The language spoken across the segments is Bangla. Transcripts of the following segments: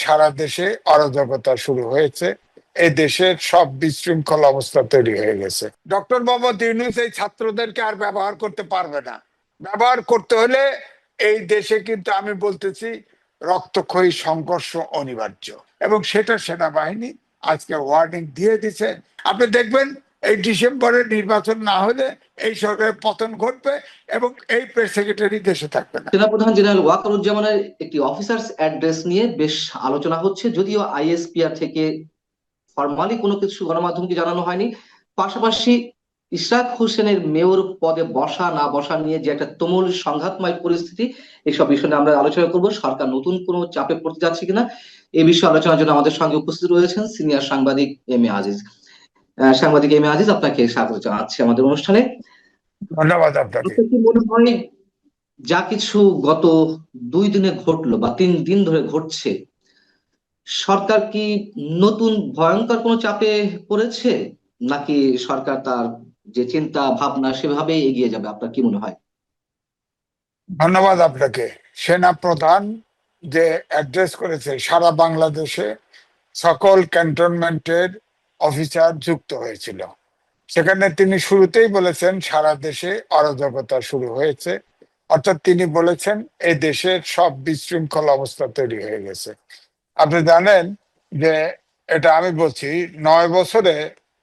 সারা দেশে অরাজকতা শুরু হয়েছে, এই দেশের সব বিশৃঙ্খল অবস্থা তৈরি হয়ে গেছে। ডক্টর মোহাম্মদ ইউনূস এই ছাত্রদেরকে আর ব্যবহার করতে পারবে না। ব্যবহার করতে হলে এই দেশে কিন্তু আমি বলতেছি রক্তক্ষয়ী সংঘর্ষ অনিবার্য, এবং সেটা সেনাবাহিনী আজকে ওয়ার্নিং দিয়ে দিছে। আপনি দেখবেন এই ডিসেম্বরে নির্বাচন না হলে এই সরকারের পতন ঘটবে এবং এই প্রেস সেক্রেটারি দেশে থাকবে না। সেনাপ্রধান জেনারেল ওয়াকারুজ্জামানের একটি অফিসার্স অ্যাড্রেস নিয়ে বেশ আলোচনা হচ্ছে, যদিও আইএসপিআর থেকে ফরমালি কোনো কিছু গণমাধ্যমকে জানানো হয়নি। পাশাপাশি ইশরাক হোসেনের মেয়র পদে বসা না বসা নিয়ে যে একটা তুমুল সংঘাতময় পরিস্থিতি, এইসব বিষয় নিয়ে আমরা আলোচনা করব। সরকার নতুন কোনো চাপে পড়তে যাচ্ছে কিনা এই বিষয়ে আলোচনার জন্য আমাদের সঙ্গে উপস্থিত রয়েছেন সিনিয়র সাংবাদিক এম এ আজিজ। সাংবাদিক এম এ আজিজ, আপনাকে স্বাগত জানাচ্ছি আমাদের অনুষ্ঠানে। ধন্যবাদ আপনাকে। কি মনে হয় যা কিছু গত 2 দিনে ঘটলো বা 3 দিন ধরে ঘটছে, সরকার কি নতুন ভয়ঙ্কর কোনো চাপে পড়েছে, নাকি সরকার তার যে চিন্তা ভাবনা সেভাবেই এগিয়ে যাবে? আপনার কি মনে হয়? ধন্যবাদ আপনাকে। সেনা প্রধান যে অ্যাড্রেস করেছে সারা বাংলাদেশে সকল ক্যান্টনমেন্টের অফিসার যুক্ত হয়েছিল, সেখানে তিনি শুরুতেই বলেছেন সারা দেশে অরাজকতা শুরু হয়েছে, অর্থাৎ তিনি বলেছেন এই দেশের সব বিশৃঙ্খল অবস্থা তৈরি হয়ে গেছে। আপনি জানেন যে এটা আমি বলছি 9 বছরে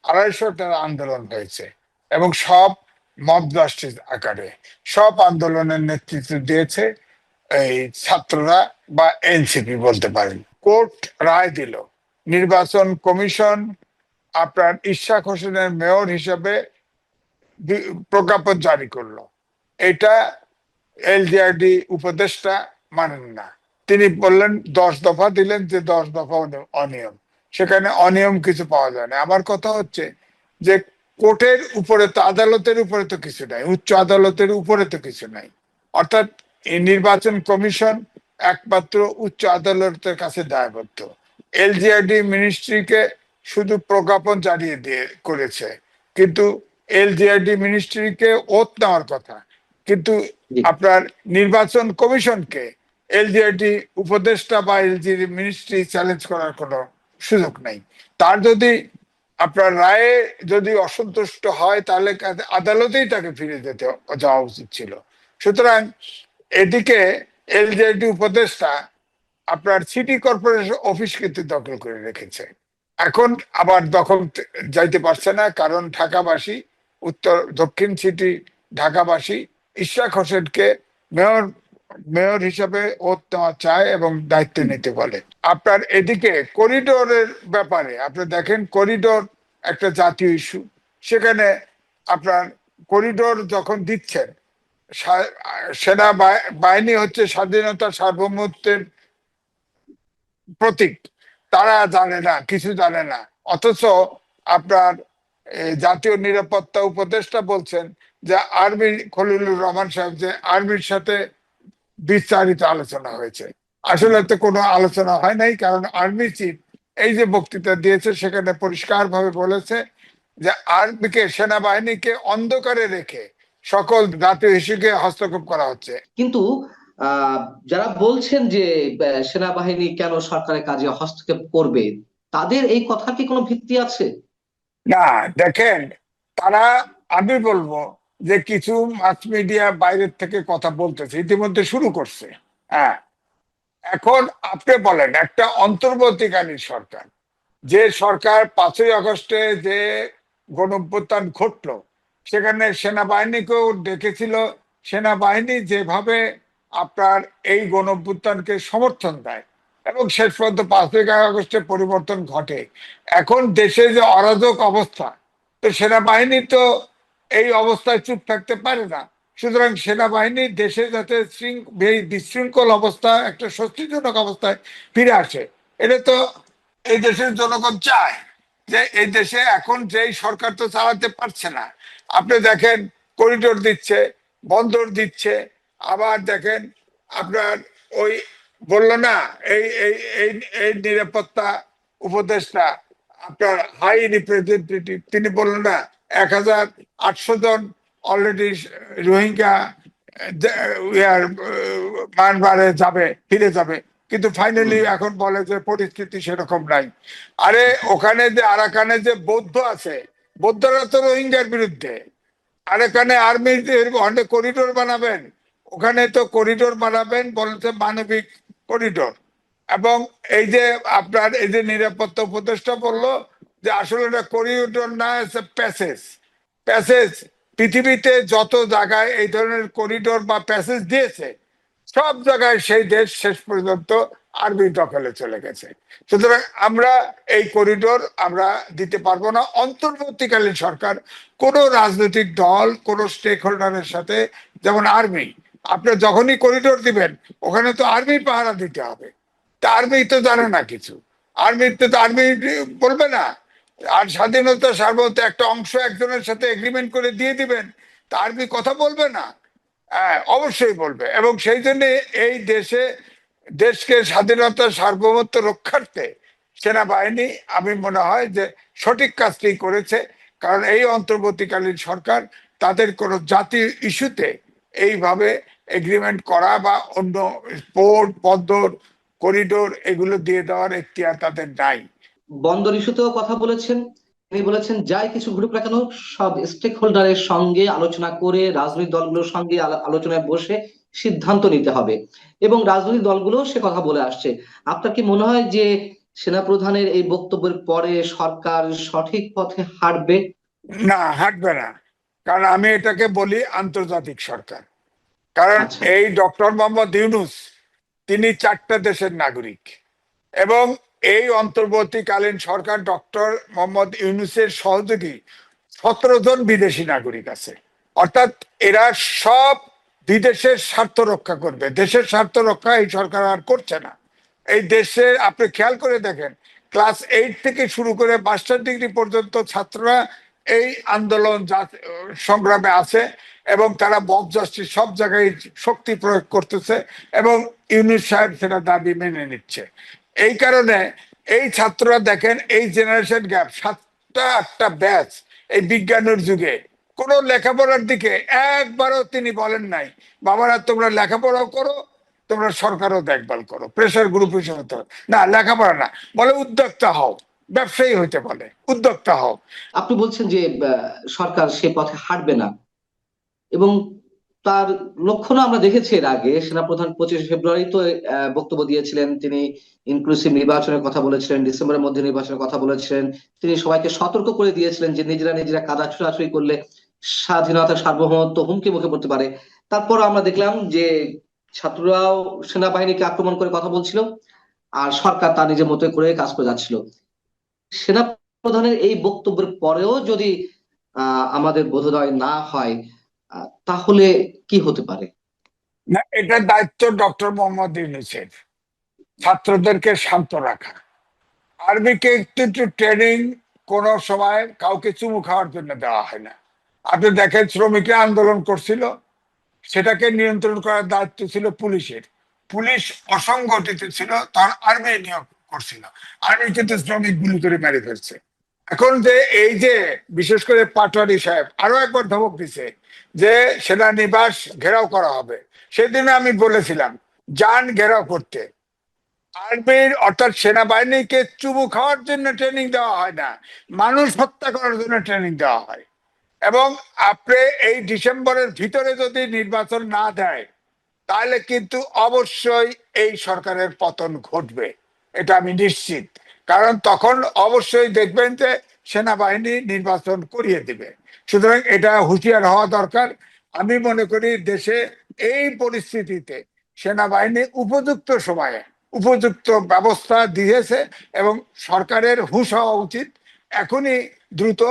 250টা আন্দোলন হয়েছে, এবং সব মব জাস্টিস আকারে। সব আন্দোলনের নেতৃত্ব দিয়েছে এই ছাত্ররা বা এনসিপি বলতে পারেন। কোর্ট রায় দিল, নির্বাচন কমিশন আপনার ইশরাক হোসেনের মেয়র হিসেবে প্রজ্ঞাপন জারি করলো। এটা এলজিআরডি উপদেষ্টা মানেন না, তিনি বললেন 10 দফা দিলেন যে 10 দফা অনিয়ম, সেখানে অনিয়ম কিছু পাওয়া যায় না। আমার কথা হচ্ছে যে কোর্টের উপরে তো, আদালতের উপরে তো কিছু নাই, উচ্চ আদালতের উপরে তো কিছু নাই, অর্থাৎ এই নির্বাচন কমিশন একমাত্র উচ্চ আদালতের কাছে দায়বদ্ধ। এলজিআরডি মিনিস্ট্রিকে শুধু প্রজ্ঞাপন জারি দিয়ে করেছে, কিন্তু এলজিআরডি মিনিস্ট্রিকে ওত নেওয়ার কথা, কিন্তু আপনার নির্বাচন কমিশনকে এলজিআরডি উপদেষ্টা বা এলজি মিনিস্ট্রি চ্যালেঞ্জ করার কোনো সুযোগ নাই। তার যদি আপনার রায়ে যদি অসন্তুষ্ট হয় তাহলে আদালতেই তাকে ফিরে যেতে যাওয়া উচিত ছিল। সুতরাং এদিকে এলজিআরডি উপদেষ্টা আপনার সিটি কর্পোরেশন অফিস কিন্তু দখল করে রেখেছে, এখন আবার দখল যাইতে পারছে না, কারণ ঢাকাবাসী, উত্তর দক্ষিণ সিটি ঢাকাবাসী ইশরাক হোসেনকে মেয়র মেয়র হিসাবে ওত নেওয়া চায় এবং দায়িত্ব নিতে বলে। আপনার এদিকে করিডোরের ব্যাপারে আপনি দেখেন, করিডোর একটা জাতীয় ইস্যু, সেখানে আপনার করিডোর যখন দিচ্ছেন, সেনা বাহিনী হচ্ছে স্বাধীনতা সার্বভৌমত্বের প্রতীক, তারা জানে না, কিছু জানে না, অথচ আপনার জাতীয় নিরাপত্তা উপদেষ্টা বলছেন যে আর্মি, খলিলুর রহমান সাহেব, যে আর্মির সাথে বিস্তারিত আলোচনা হয়েছে। আসলে তো কোনো আলোচনা হয় নাই, কারণ আর্মি চিফ এই যে বক্তৃতা দিয়েছে সেখানে পরিষ্কার ভাবে বলেছে যে আর্মিকে, সেনাবাহিনীকে অন্ধকারে রেখে সকল জাতীয় ইস্যুকে হস্তক্ষেপ করা হচ্ছে। কিন্তু যারা বলছেন যে সেনাবাহিনী কেন সরকারের কাজে হস্তক্ষেপ করবে, তাদের এই কথার কি কোনো ভিত্তি আছে? না, দেখেন, তারা, আমি বলবো যে কিছু মাস মিডিয়া বাইরের থেকে কথা বলতেছে, ইতিমধ্যে শুরু করছে। হ্যাঁ, এখন আপনি বলেন, একটা অন্তর্বর্তীকালীন সরকার, যে সরকার 5ই আগস্টে যে গণঅভ্যুত্থান ঘটলো সেখানে সেনাবাহিনীকেও ডেকেছিল, সেনাবাহিনী যেভাবে আপনার এই গণঅভ্যুত্থানকে সমর্থন দেয় এবং শেষ পর্যন্ত 5ই আগস্টে পরিবর্তন ঘটে। এখন দেশে যে অরাজক অবস্থা, তো সেনাবাহিনী তো এই অবস্থায় চুপ থাকতে পারে না। সুতরাং সেনাবাহিনী দেশে যাতে বিশৃঙ্খল অবস্থা, একটা স্বস্তিজনক অবস্থায় ফিরে আসে, এটা তো এই দেশের জনগণ চায়। যে এই দেশে এখন যেই সরকার তো চালাতে পারছে না, আপনি দেখেন করিডোর দিচ্ছে, বন্দর দিচ্ছে, আবার দেখেন আপনার ওই বললো না, এই এই এই এই নিরাপত্তা উপদেষ্টা, আপনার হাই রিপ্রেজেন্টেটিভ, তিনি বললেন না 1800 জন অলরেডি রোহিঙ্গা মায়ানমারে যাবে, ফিরে যাবে, কিন্তু ফাইনালি হুম। এখন বলে যে পরিস্থিতি সেরকম নাই। আরে ওখানে যে আরাকানে যে বৌদ্ধ আছে, বৌদ্ধরা তো রোহিঙ্গার বিরুদ্ধে। আর এখানে আর্মি অনেক করিডোর বানাবেন, ওখানে তো করিডোর বানাবেন বলছে মানবিক করিডোর। এবং এই যে আপনার এই যে নিরাপত্তা উপদেষ্টা বললো যে আসলে এটা করিডোর না, প্যাসেজ। প্যাসেজ পৃথিবীতে যত জায়গায় এই ধরনের করিডোর বা প্যাসেজ দিয়েছে সব জায়গায় সেই দেশ শেষ পর্যন্ত আর্মি দখলে চলে গেছে। সুতরাং আমরা এই করিডোর আমরা দিতে পারবো না। অন্তর্বর্তীকালীন সরকার কোন রাজনৈতিক দল কোন স্টেক হোল্ডারের সাথে, যেমন আর্মি, আপনি যখনই করিডোর দিবেন ওখানে তো আর্মি পাহারা দিতে হবে। তা আর্মি তো জানে না কিছু, আর্মিতে তো আর্মি বলবে না। আর স্বাধীনতা সার্বভৌমত্ব একটা অংশ একজনের সাথে এগ্রিমেন্ট করে দিয়ে দিবেন, তা আর্মি কথা বলবে না? হ্যাঁ, অবশ্যই বলবে। এবং সেই জন্য এই দেশে দেশকে স্বাধীনতা সার্বভৌমত্ব রক্ষার্থে সেনাবাহিনী আমি মনে হয় যে সঠিক কাজটি করেছে। কারণ এই অন্তর্বর্তীকালীন সরকার তাদের কোনো জাতীয় ইস্যুতে এইভাবে এগ্রিমেন্ট করা বা অন্য পোর্ট বন্দর করিডোর এগুলো দিয়ে দেওয়ার এখতিয়ার তাদের নাই। বন্দর ইস্যুতেও কথা বলেছেন। তিনি বলেছেন যাই কিছু ঘটুক না কেন সব স্টেক হোল্ডারের সঙ্গে আলোচনা করে রাজনৈতিক দলগুলোর সঙ্গে আলোচনায় বসে সিদ্ধান্ত নিতে হবে, এবং রাজনৈতিক দলগুলো সে কথা বলে আসছে। আপনার কি মনে হয় যে সেনাপ্রধানের এই বক্তব্যের পরে সরকার সঠিক পথে হাঁটবে? না, হাঁটবে না। কারণ আমি এটাকে বলি আন্তর্জাতিক সরকার। কারণ আচ্ছা। এই ডক্টর মোহাম্মদ ইউনূস তিনি 4টা দেশের নাগরিক। এবং এই অন্তর্বর্তীকালীন সরকার ডক্টর মোহাম্মদ ইউনূসের সহযোগী 17 জন বিদেশি নাগরিক আছে। অর্থাৎ এরা সব বিদেশের স্বার্থ রক্ষা করবে, দেশের স্বার্থ রক্ষা এই সরকার আর করছে না। এই দেশে আপনি খেয়াল করে দেখেন, ক্লাস 8 থেকে শুরু করে মাস্টার ডিগ্রি পর্যন্ত ছাত্ররা এই আন্দোলন সংগ্রামে আছে। এবং তারা মব জাস্টিস সব জায়গায় শক্তি প্রয়োগ করতেছে এবং ইউনূস সাহেব সেটা দাবি মেনে নিচ্ছে। এই কারণে এই ছাত্ররা দেখেন এই জেনারেশন গ্যাপ 7টা 8টা ব্যাচ এই বিজ্ঞানের যুগে কোনো লেখাপড়ার দিকে একবারও তিনি বলেন নাই বাবারা তোমরা লেখাপড়াও করো, তোমরা সরকারও দেখভাল করো, প্রেশার গ্রুপ হিসেবে তো না, লেখাপড়া না, বলে উদ্যোক্তা হও, ব্যবসায়ী হইতে বলে, উদ্যোক্তা হও। আপনি বলছেন যে সরকার সে পথে হাঁটবে না, এবং তার লক্ষণও আমরা দেখেছি। এর আগে সেনাপ্রধান 25শে ফেব্রুয়ারি তো বক্তব্য দিয়েছিলেন। তিনি ইনক্লুসিভ নির্বাচনের কথা বলেছিলেন, ডিসেম্বরের মধ্যে নির্বাচনের কথা বলেছিলেন। তিনি সবাইকে সতর্ক করে দিয়েছিলেন যে নিজেরা নিজেরা কাদা ছোড়াছুড়ি করলে স্বাধীনতা সার্বভৌমত্ব হুমকি মুখে পড়তে পারে। তারপর আমরা দেখলাম যে ছাত্ররাও সেনাবাহিনীকে আক্রমণ করে কথা বলছিল, আর সরকার তার নিজের মতো করে কাজ করে যাচ্ছিল। সেনা প্রধানের এই বক্তব্যের পরেও যদি আমাদের বোধোদয় না হয়, তাহলে কি হতে পারে? না, এটার দায়িত্ব ডক্টর মোহাম্মদ ইউনূসের, ছাত্রদেরকে শান্ত রাখা, আর্মিকে একটু একটু ট্রেনিং। কোন সময় কাউকে চুমু খাওয়ার জন্য দেওয়া হয় না। আপনি দেখেন শ্রমিকরা আন্দোলন করছিল, সেটাকে নিয়ন্ত্রণ করার দায়িত্ব ছিল পুলিশের। পুলিশ অসংগঠিত ছিল, তখন আর্মি নিয়োগ করছিল, আর্মি কিন্তু শ্রমিক গুলি করে মেরে ফেলছে। এখন যে এই যে বিশেষ করে পাটোয়ারি সাহেব আরো একবার ধমক দিছে যে সেনানিবাস ঘেরাও করা হবে, সেদিন আমি বলেছিলাম যান ঘেরাও করতে। আর্মির অর্থাৎ সেনাবাহিনীকে চুমু খাওয়ার জন্য ট্রেনিং দেওয়া হয় না, মানুষ হত্যা করার জন্য ট্রেনিং দেওয়া হয়। এবং আপনি এই ডিসেম্বরের ভিতরে যদি নির্বাচন না দেয় তাহলে কিন্তু অবশ্যই এই সরকারের পতন ঘটবে, এটা আমি নিশ্চিত। কারণ তখন অবশ্যই দেখবেন যে সেনাবাহিনী নির্বাচন করিয়ে দিবে। সুতরাং এটা হুঁশিয়ার হওয়া দরকার। আমি মনে করি দেশে এই পরিস্থিতিতে সেনাবাহিনী উপযুক্ত সময়ে উপযুক্ত ব্যবস্থা দিয়েছে এবং সরকারের হুঁশ হওয়া উচিত। এখনই দ্রুত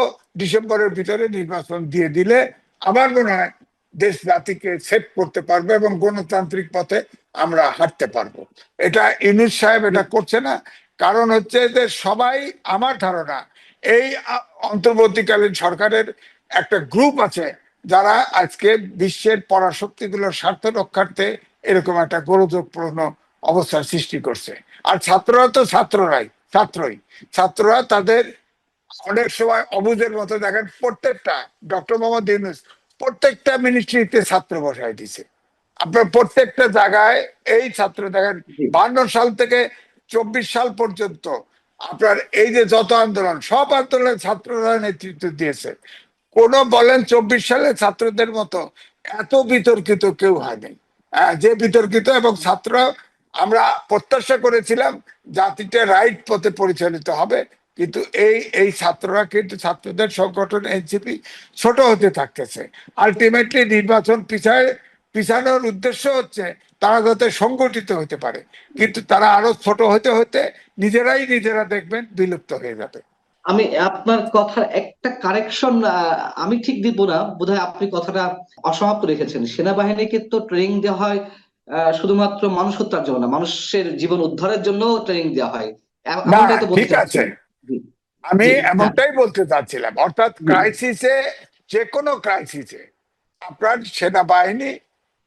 ডিসেম্বরের ভিতরে নির্বাচন দিয়ে দিলে আমার মনে হয় দেশ জাতিকে সেভ করতে পারবে এবং গণতান্ত্রিক পথে আমরা হাঁটতে পারবো। এটা ইউনূস সাহেব এটা করছে না। কারণ হচ্ছে যে সবাই, আমার ধারণা এই অন্তর্বর্তীকালীন সরকারের একটা গ্রুপ আছে যারা আজকে বিশ্বের পরাশক্তিগুলোর স্বার্থ রক্ষার্থে এরকম একটা গোলযোগপূর্ণ অবস্থার সৃষ্টি করছে। আর ছাত্ররা তো ছাত্রই ছাত্ররা তাদের অনেক সময় অবুঝের মতো দেখেন প্রত্যেকটা ডক্টর মোহাম্মদ ইউনূস প্রত্যেকটা মিনিস্ট্রিতে ছাত্র বসায় দিছে। আপনার প্রত্যেকটা জায়গায় এই ছাত্র দেখেন, জি 52 সাল থেকে 24 সাল পর্যন্ত আপনার এই যে যত আন্দোলন, সব আন্দোলনে ছাত্ররা নেতৃত্ব দিয়েছে। কোন বলেন 24 সালে ছাত্রদের মতো এত বিতর্কিত কেউ হয়নি। যে বিতর্কিত এবং ছাত্ররা, আমরা প্রত্যাশা করেছিলাম জাতিটা রাইট পথে পরিচালিত হবে, কিন্তু এই ছাত্ররা কিন্তু, ছাত্রদের সংগঠন এনসিপি ছোট হতে থাকতেছে। আলটিমেটলি নির্বাচন পিছানোর উদ্দেশ্য হচ্ছে তারা যাতে সংগঠিত হতে পারে, কিন্তু তারা আরো ছোট হতে হতে নিজেরা দেখবেন বিলুপ্ত হয়ে যাবে। আমি আপনার কথার একটা কারেকশন আমি ঠিক দিব না, বোধহয় আপনি কথাটা অসমাপ্ত রেখেছেন। সেনাবাহিনীকে তো ট্রেনিং দেওয়া হয় শুধুমাত্র মানুষ হত্যার জন্য না, মানুষের জীবন উদ্ধারের জন্য ট্রেনিং দেওয়া হয়, না, এমনটাই তো বলতে ঠিক আছে, চাচ্ছেন? জি আমি জি হ্যাঁ এমনটাই বলতে চাচ্ছিলাম। অর্থাৎ জি ক্রাইসিসে, যে কোনো ক্রাইসিসে আপনার সেনাবাহিনী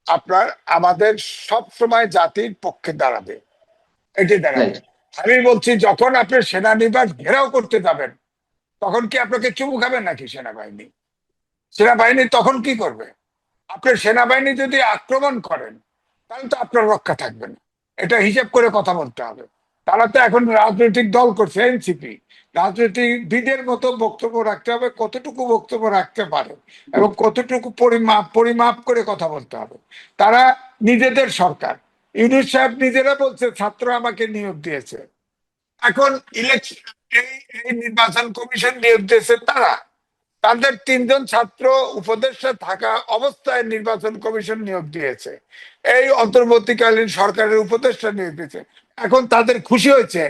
আপনার আমাদের সব সময় জাতির পক্ষে দাঁড়াবে, এটি দাঁড়াবে। রাইট। আমি বলছি, যখন আপনি সেনানিবাস ঘেরাও করতে যাবেন, তখন কি আপনাকে চুমু খাবেন নাকি সেনাবাহিনী? সেনাবাহিনী তখন কি করবে? আপনার সেনাবাহিনী যদি আক্রমণ করেন, তাহলে তো আপনার রক্ষা থাকবে না। এটা হিসেব করে কথা বলতে হবে। তারা তো এখন রাজনৈতিক দল করছে এনসিপি, রাজনীতিবিদের মতো বক্তব্য রাখতে হবে, কতটুকু বক্তব্য রাখতে পারে এবং কতটুকু পরিমাপ করে কথা বলতে হবে। তারা নিজেদের সরকার, ইউনূস সাহেব নিজেরা বলছে ছাত্র আমাকে নিয়োগ দিয়েছে। এখন ইলেকশন, এই এই নির্বাচন কমিশন নিয়োগ দিয়েছে তারা, তাদের 3জন ছাত্র উপদেষ্টা থাকা অবস্থায় নির্বাচন কমিশন নিয়োগ দিয়েছে, এই অন্তর্বর্তীকালীন সরকারের উপদেষ্টা নিয়োগ দিয়েছে। এখন তাদের খুশি হয়েছে,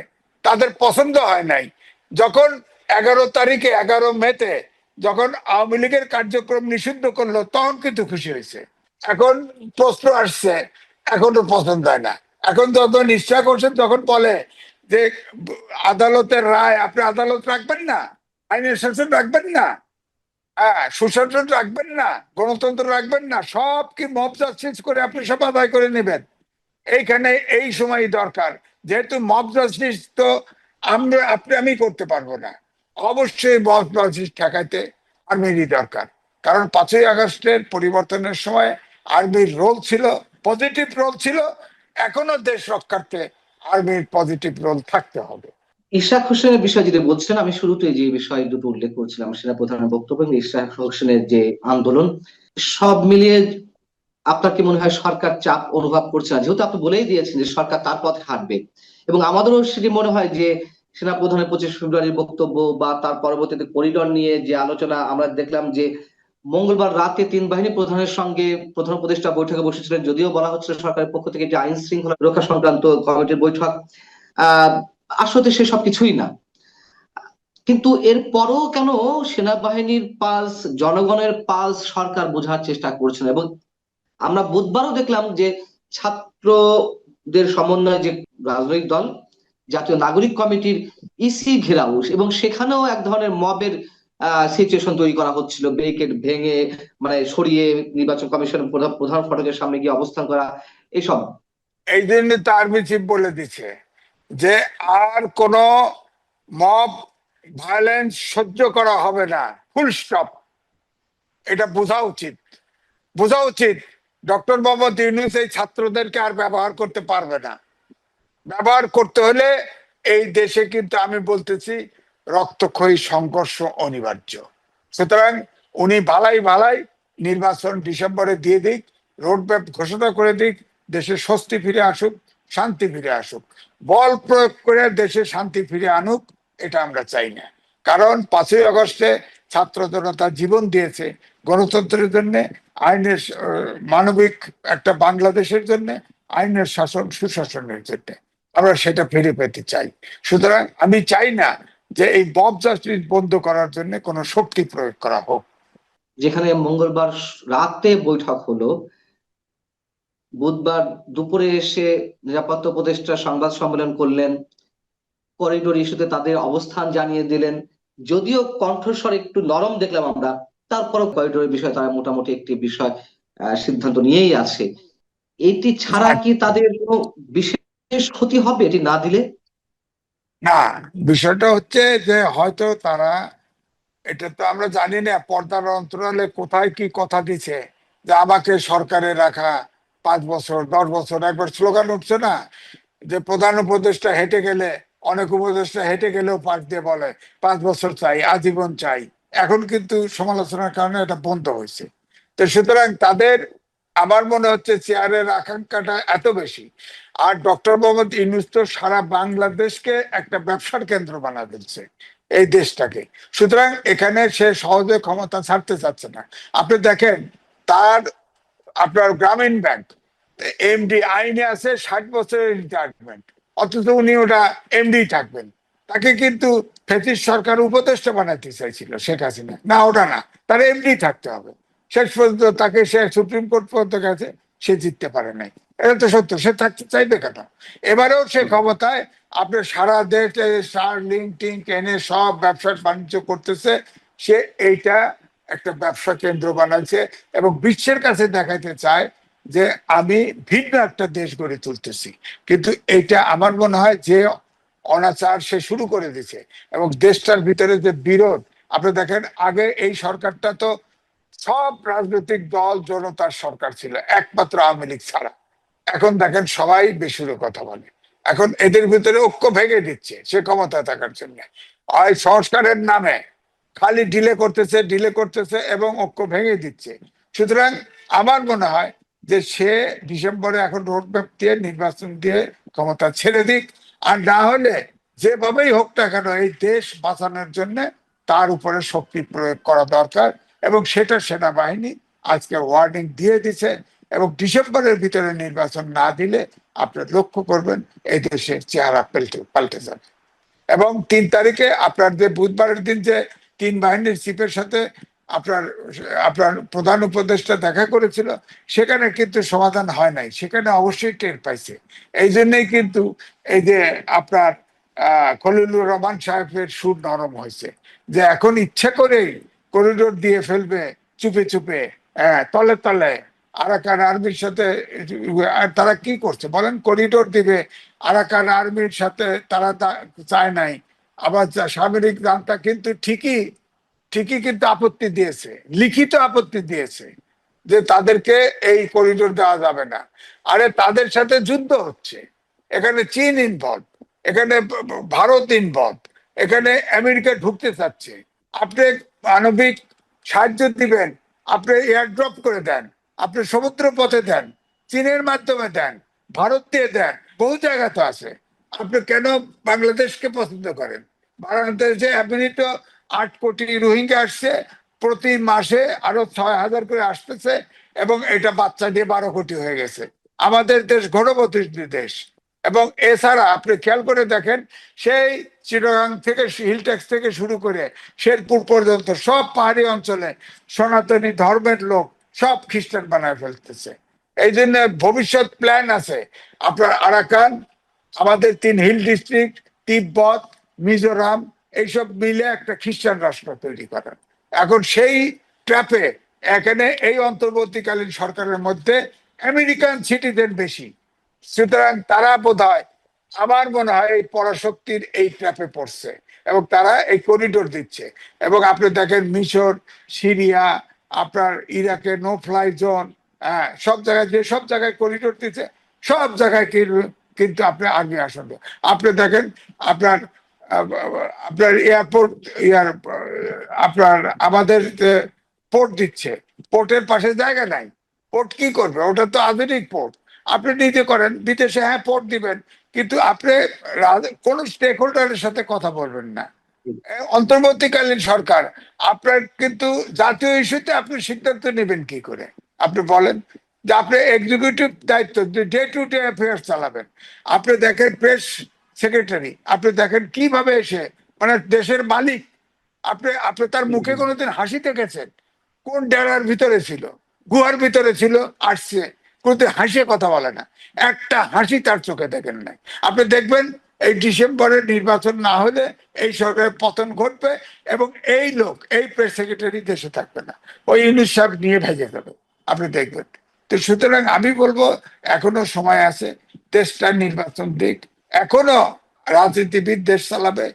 তাদের পছন্দ হয় নাই। যখন 11 তারিখে, 11 মেতে যখন আওয়ামী লীগের কার্যক্রম নিষিদ্ধ করলো, তখন কিন্তু খুশি হয়েছে। এখন প্রশ্ন আসছে, এখনো পছন্দ হয় না। এখন যখন ইচ্ছা করছেন, যখন বলে যে আদালতের রায়, আপনি আদালত রাখবেন না, আইনের শাসন রাখবেন না, সুশাসন রাখবেন না, গণতন্ত্র রাখবেন না, সব কি মব জাস্টিস করে আপনি সব আদায় করে নেবেন? এইখানে এই সময় দরকার, যেহেতু মব জাস্টিস তো আমি করতে পারবো না, অবশ্যই মব জাস্টিস ঠেকাইতে আর্মিরই দরকার। কারণ 5ই আগস্টের পরিবর্তনের সময় আর্মির রোল ছিল, পজিটিভ রোল ছিল। এখনো দেশ রক্ষার্থে আর্মির পজিটিভ রোল থাকতে হবে। ইশরাক হোসেনের বিষয় যেটা বলছিলেন, আমি শুরুতে যে বিষয় দুটো উল্লেখ করছিলাম, সেনা প্রধানের বক্তব্য এবং ইশরাক হোসেনের যে আন্দোলন, সব মিলিয়ে আপনার কি মনে হয় সরকার চাপ অনুভব করছে না? যেহেতু আপনি বলেই দিয়েছেন যে সরকার তার পথে হাঁটবে, এবং আমাদেরও সেটি মনে হয় যে সেনা প্রধানের 25 ফেব্রুয়ারির বক্তব্য বা তার পরবর্তীতে করিডোর নিয়ে যে আলোচনা আমরা দেখলাম, যে মঙ্গলবার রাতে 3 বাহিনী প্রধানের সঙ্গে প্রধান উপদেষ্টা বৈঠকে বসেছিলেন, যদিও বলা হচ্ছিল সরকারের পক্ষ থেকে যে আইন শৃঙ্খলা রক্ষা সংক্রান্ত কমিটির বৈঠক, আহ আসলে সে সবকিছুই না। কিন্তু এরপরও কেন সেনাবাহিনীর পালস, জনগণের পালস সরকার বোঝার চেষ্টা করছে না? এবং আমরা বুধবারও দেখলাম যে ছাত্রদের সমন্বয়ে যে রাজনৈতিক দল জাতীয় নাগরিক কমিটির ইসি ঘেরাও, এবং সেখানেও এক ধরনের মবের সিচুয়েশন তৈরি করা হচ্ছিল, ব্যারিকেড ভেঙে মানে সরিয়ে নির্বাচন কমিশনের প্রধান ফটকের সামনে গিয়ে অবস্থান করা, এসব। এই জন্য তো আর্মি চিফ বলে দিচ্ছে যে আর কোন মব ভায়োলেন্স সহ্য করা হবে না, ফুল স্টপ। এটা বোঝা উচিত, বোঝা উচিত। ডক্টর মোহাম্মদ ইউনূস এই ছাত্রদেরকে আর ব্যবহার করতে পারবে না। ব্যবহার করতে হলে এই দেশে কিন্তু, আমি বলতেছি, রক্তক্ষয়ী সংঘর্ষ অনিবার্য। সুতরাং উনি ভালাই ভালাই নির্বাচন ডিসেম্বরে দিয়ে দিক, রোডম্যাপ ঘোষণা করে দিক, দেশে স্বস্তি ফিরে আসুক, শান্তি ফিরে আসুক, বল প্রয়োগ করে দেশে শান্তি ফিরে আনুক। এটা আমরা চাই না। কারণ 5ই আগস্টে ছাত্র জনতা জীবন দিয়েছে গণতন্ত্রের জন্য, আইনের মানবিক একটা বাংলাদেশের জন্য, আইনের শাসন সুশাসনের জন্য। আমরা সেটা ফিরে পেতে চাই। সুতরাং আমি চাই না যে এই মব জাস্টিস বন্ধ করার জন্য কোনো শক্তি প্রয়োগ করা হোক। যেখানে মঙ্গলবার রাতে বৈঠক হলো, বুধবার দুপুরে এসে নিরাপত্তা উপদেষ্টা সংবাদ সম্মেলন করলেন, করিডোর ইস্যুতে তাদের অবস্থান জানিয়ে দিলেন, যদিও কণ্ঠস্বর একটু নরম দেখলাম আমরা, তারপরও করিডোরের বিষয়ে তারা মোটামুটি একটি বিষয় সিদ্ধান্ত নিয়েই আছে। এটি ছাড়া কি তাদের কোনো বিশেষ ক্ষতি হবে এটি না দিলে? না, বিষয়টা হচ্ছে যে হয়তো তারা, এটা তো আমরা জানি না পর্দার অন্তরালে কোথায় কি কথা দিছে, যে আমাকে সরকারে রাখা, 5 বছর 10 বছর একবার স্লোগান উঠছে না যে প্রধান উপদেষ্টা হেঁটে গেলে, অনেক উপদেষ্টা হেঁটে গেলেও পাশ দিয়ে বলে 5 বছর চাই, আজীবন চাই। এখন কিন্তু সমালোচনার কারণে এটা বন্ধ হয়েছে। তো সুতরাং তাদের, আমার মনে হচ্ছে চেয়ারের আকাঙ্ক্ষাটা এত বেশি। আর ডক্টর মোহাম্মদ ইউনূস তো সারা বাংলাদেশকে একটা ব্যবসার কেন্দ্র বানা দিচ্ছে, এই দেশটাকে। সুতরাং এখানে সে সহজে ক্ষমতা ছাড়তে চাচ্ছে না। আপনি দেখেন তার, আপনার গ্রামীণ ব্যাংক এমডি আইনে আছে 60 বছরের রিটায়ারমেন্ট, অথচ উনি ওটা এমডি থাকবেন। তাকে কিন্তু ফ্যাসিস্ট সরকার উপদেষ্টা বানাতে চাইছিল শেখ হাসিনা, না ওটা না, তার এমডি থাকতে হবে। শেষ পর্যন্ত তাকে সে সুপ্রিম কোর্ট পর্যন্ত গেছে, সে জিততে পারে নাই। এটা তো সত্য, সে থাকতে চাইবে কেন? এবারেও সে ক্ষমতায়, আপনার সারা দেশে স্টারলিংক টিঙ্ক এনে সব ব্যবসা বাণিজ্য করতেছে। সে এইটা একটা ব্যবসা কেন্দ্র বানাইছে এবং বিশ্বের কাছে দেখাইতে চায় যে আমি ভিন্ন একটা দেশ গড়ে তুলতেছি। কিন্তু এটা আমার মনে হয় যে অনাচার সে শুরু করে দিছে এবং দেশটার ভিতরে যে বিরোধ, আপনি দেখেন আগে এই সরকারটা তো সব রাজনৈতিক দল জনতার সরকার ছিল, একমাত্র আওয়ামী লীগ ছাড়া। এখন দেখেন সবাই বেসুরো কথা বলে। এখন এদের ভিতরে ঐক্য ভেঙে দিচ্ছে সে ক্ষমতায় থাকার জন্য। হয় সংস্কারের নামে খালি ডিলে করতেছে এবং ঐক্য ভেঙে দিচ্ছে। সুতরাং আমার মনে হয় যে সে ডিসেম্বরে এখন রোডম্যাপ দিয়ে নির্বাচন দিয়ে ক্ষমতা ছেড়ে দিক। আর না হলে যেভাবেই হোক না কেন এই দেশ বাঁচানোর জন্য তার উপরে শক্তি প্রয়োগ করা দরকার। এবং সেটা সেনাবাহিনী আজকে ওয়ার্নিং দিয়ে দিছে। এবং ডিসেম্বরের ভিতরে নির্বাচন না দিলে আপনার লক্ষ্য করবেন এই দেশের চেহারা পাল্টে যাবে। এবং 3 তারিখে আপনার যে বুধবারের দিন যে 3 বাহিনীর চিফের সাথে আপনার আপনার প্রধান উপদেষ্টা দেখা করেছিল, সেখানে কিন্তু সমাধান হয় নাই, সেখানে অবশ্যই টের পাইছে। এই জন্যই কিন্তু এই যে আপনার খলিলুর রহমান সাহেবের সুর নরম হয়েছে, যে এখন ইচ্ছা করেই করিডোর দিয়ে ফেলবে চুপে চুপে, তলে তলে আরাকান আর্মির সাথে। আর তারা কি করছে বলেন? করিডোর দিবে, আরাকান আর্মির সাথে তারা চায় নাই। আবার সামরিক জান্তা কিন্তু ঠিকই ঠিকই কিন্তু আপত্তি দিয়েছে, লিখিত আপত্তি দিয়েছে যে তাদেরকে এই করিডোর দেওয়া যাবে না। আরে তাদের সাথে যুদ্ধ হচ্ছে, এখানে চীন ইনভলভ, এখানে ভারত ইনভলভ, এখানে আমেরিকা ঢুকতে চাচ্ছে। আপনি মানবিক সাহায্য দিবেন, আপনি এয়ারড্রপ করে দেন, আপনি সমুদ্র পথে দেন, চীনের মাধ্যমে দেন, ভারত দিয়ে দেন, বহু জায়গা তো আছে। আপনি কেন বাংলাদেশকে পছন্দ করেন? বাংলাদেশে এমনি তো 8 কোটি রোহিঙ্গা আসছে, প্রতি মাসে আরো 6,000 করে আসতেছে, এবং এটা বাচ্চা দিয়ে 12 কোটি হয়ে গেছে। আমাদের দেশ ঘনবসতি দেশ। এবং এছাড়া আপনি খেয়াল করে দেখেন, সেই চিটাগাং থেকে হিলট্যাক্স থেকে শুরু করে শেরপুর পর্যন্ত সব পাহাড়ি অঞ্চলে সনাতনী ধর্মের লোক সব খ্রিস্টান বানায় ফেলতেছে। এই জন্য ভবিষ্যৎ প্ল্যান আছে আপনার আরাকান, আমাদের 3 হিল ডিস্ট্রিক্ট, তিব্বত, মিজোরাম, এইসব মিলে একটা খ্রিস্টান রাষ্ট্র তৈরি করার। এখন সেই ট্র্যাপে এখানে এই অন্তর্বর্তীকালীন সরকারের মধ্যে আমেরিকান সিটিজেন বেশি। সুতরাং তারা বোধহয়, আমার মনে হয় এই পরাশক্তির এই ট্র্যাপে পড়ছে এবং তারা এই করিডোর দিচ্ছে। এবং আপনি দেখেন মিশর, সিরিয়া, আপনার ইরাকে নো ফ্লাই জোন, সব জায়গায়, যে সব জায়গায় করিডোর দিচ্ছে সব জায়গায় কিন্তু আপনি আর্মি আসন। আপনি দেখেন আপনার আপনার এয়ারপোর্ট, আপনার আমাদের পোর্ট দিচ্ছে, পোর্টের পাশে জায়গা নাই। পোর্ট কি করবে? ওটা তো আধুনিক পোর্ট। আপনি নিজে করেন বিদেশে, হ্যাঁ পোর্ট দিবেন, কিন্তু আপনি কোন স্টেক হোল্ডারের সাথে কথা বলবেন না। অন্তর্বর্তীকালীন সরকার, আপনার কিন্তু জাতীয় ইস্যুতে আপনি সিদ্ধান্ত নেবেন কি করে? আপনি বলেন যে আপনি এক্সিকিউটিভ দায়িত্ব, ডে টু ডে অ্যাফেয়ার্স চালাবেন। আপনি দেখেন প্রেস সেক্রেটারি, আপনি দেখেন কিভাবে এসে, মানে দেশের মালিক, আপনি আপনি তার মুখে কোনোদিন হাসি দেখেছেন? কোন ডেরার ভিতরে ছিল, গুহার ভিতরে ছিল, আসছে, কোনোদিন হাসিয়ে কথা বলে না, একটা হাসি তার চোখে দেখেন নাই। আপনি দেখবেন এই ডিসেম্বরে নির্বাচন না হলে এই সরকারের পতন ঘটবে এবং এই লোক, এই প্রেস সেক্রেটারি দেশে থাকবে না, ওই ইউনূস সাহেব নিয়ে ভেজে যাবে, আপনি দেখবেন। তো সুতরাং আমি বলবো এখনো সময় আছে, দেশটা নির্বাচন দিক, এখনো রাজনীতিবিদ দেশ চালাবে,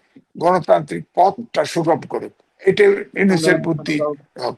গণতান্ত্রিক পথটা সুগম করুক, এটা ইউনূসের বুদ্ধি হোক।